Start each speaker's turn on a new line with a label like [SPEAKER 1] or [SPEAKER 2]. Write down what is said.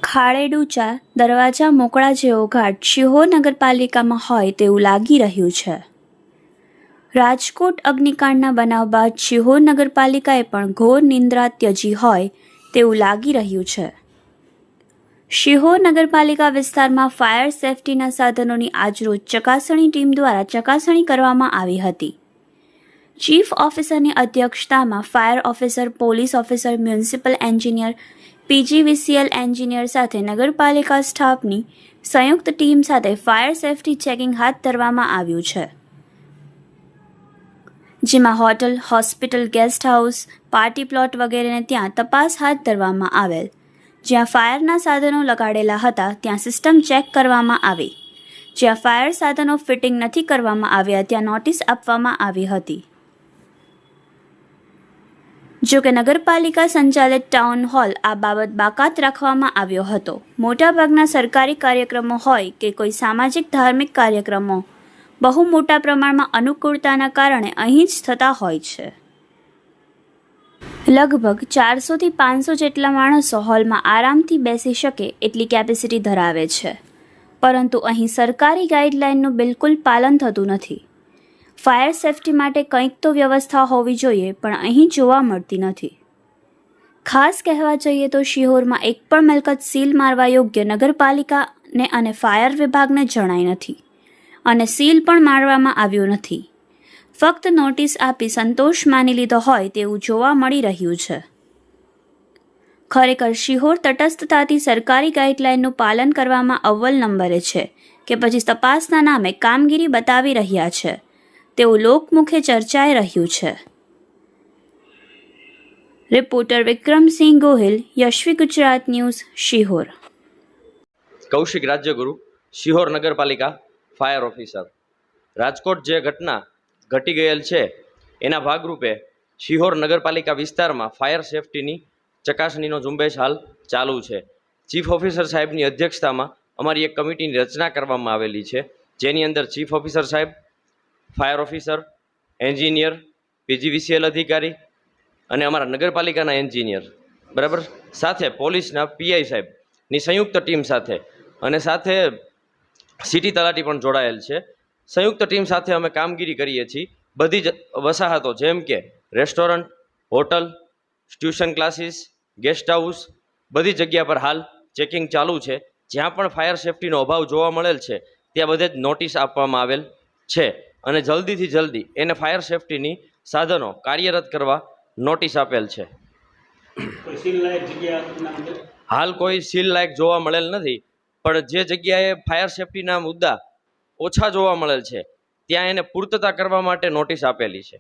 [SPEAKER 1] ખાડેડુચા દરવાજા મોકળા જેવો ઘાટ શિહોર નગરપાલિકામાં હોય તેવું લાગી રહ્યું છે. રાજકોટ અગ્નિકાંડના બનાવ બાદ શિહોર નગરપાલિકાએ પણ ઘોર નિંદ્રા ત્યજી હોય તેવું લાગી રહ્યું છે. શિહોર નગરપાલિકા વિસ્તારમાં ફાયર સેફટીના સાધનોની આજરોજ ચકાસણી ટીમ દ્વારા ચકાસણી કરવામાં આવી હતી. ચીફ ઓફિસરની અધ્યક્ષતામાં fire officer, police officer, municipal engineer, PGVCL engineer સાથે નગરપાલિકા સ્ટાફની સંયુક્ત ટીમ સાથે ફાયર સેફટી ચેકિંગ હાથ ધરવામાં આવ્યું છે, જેમાં hotel, hospital, guest house, party plot વગેરેને ત્યાં તપાસ હાથ ધરવામાં આવેલ. જ્યાં ફાયરના સાધનો લગાડેલા હતા ત્યાં સિસ્ટમ ચેક કરવામાં આવી. જ્યાં ફાયર સાધનો ફિટિંગ નથી કરવામાં આવ્યા ત્યાં નોટિસ આપવામાં આવી હતી. જો કે નગરપાલિકા સંચાલિત ટાઉન હોલ આ બાબત બાકાત રાખવામાં આવ્યો હતો. મોટાભાગના સરકારી કાર્યક્રમો હોય કે કોઈ સામાજિક ધાર્મિક કાર્યક્રમો બહુ મોટા પ્રમાણમાં અનુકૂળતાના કારણે અહીં જ થતા હોય છે. લગભગ 400 થી 500 જેટલા માણસો હોલમાં આરામથી બેસી શકે એટલી કેપેસિટી ધરાવે છે, પરંતુ અહીં સરકારી ગાઈડલાઇનનું બિલકુલ પાલન થતું નથી. ફાયર સેફટી માટે કંઈક તો વ્યવસ્થા હોવી જોઈએ, પણ અહીં જોવા મળતી નથી. ખાસ કહેવા જઈએ તો શિહોરમાં એક પણ મિલકત સીલ મારવા યોગ્ય નગરપાલિકાને અને ફાયર વિભાગને જણાઈ નથી અને સીલ પણ મારવામાં આવ્યું નથી. ફક્ત નોટિસ આપી સંતોષ માની લીધો હોય તેવું જોવા મળી રહ્યું છે. ખરેખર શિહોર તટસ્થતાથી સરકારી ગાઈડલાઇનનું પાલન કરવામાં અવ્વલ નંબરે છે કે પછી તપાસના નામે કામગીરી બતાવી રહ્યા છે તેવું લોકમુખે ચર્ચાઈ રહ્યું છે. Reporter Vikramsinh Gohil, Yashvi Gujarat news, Sihor.
[SPEAKER 2] કૌશિક રાજ્યગુરુ, શિહોર નગરપાલિકા ફાયર ઓફિસર. રાજકોટ જે ઘટના ઘટી ગયેલ છે એના ભાગરૂપે શિહોર નગરપાલિકા વિસ્તારમાં ફાયર સેફટીની ચકાસણીનો ઝુંબેશ હાલ ચાલુ છે. ચીફ ઓફિસર સાહેબની અધ્યક્ષતામાં અમારી એક કમિટીની રચના કરવામાં આવેલી છે, જેની અંદર ચીફ ઓફિસર સાહેબ, ફાયર ઓફિસર, એન્જિનિયર, પીજીવીસીએલ અધિકારી અને અમારા નગરપાલિકાના એન્જિનિયર, બરાબર, સાથે પોલીસના પીઆઈ સાહેબની સંયુક્ત ટીમ સાથે અને સાથે સિટી તલાટી પણ જોડાયેલ છે. સંયુક્ત ટીમ સાથે અમે કામગીરી કરીએ છીએ. બધી જ વસાહતો જેમ કે restaurant, hotel, tuition classes, guest house, બધી જગ્યા પર હાલ ચેકિંગ ચાલુ છે. જ્યાં પણ ફાયર સેફટીનો અભાવ જોવા મળેલ છે ત્યાં બધે જ નોટિસ આપવામાં આવેલ છે અને જલ્દીથી જલ્દી એને ફાયર સેફટીની સાધનો કાર્યરત કરવા નોટિસ આપેલ છે. હાલ કોઈ સીલ લાયક જોવા મળેલ નથી, પણ જે જગ્યાએ ફાયર સેફટીના મુદ્દા ઓછા જોવા મળેલ છે ત્યાં એને પૂર્તતા કરવા માટે નોટિસ આપેલી છે.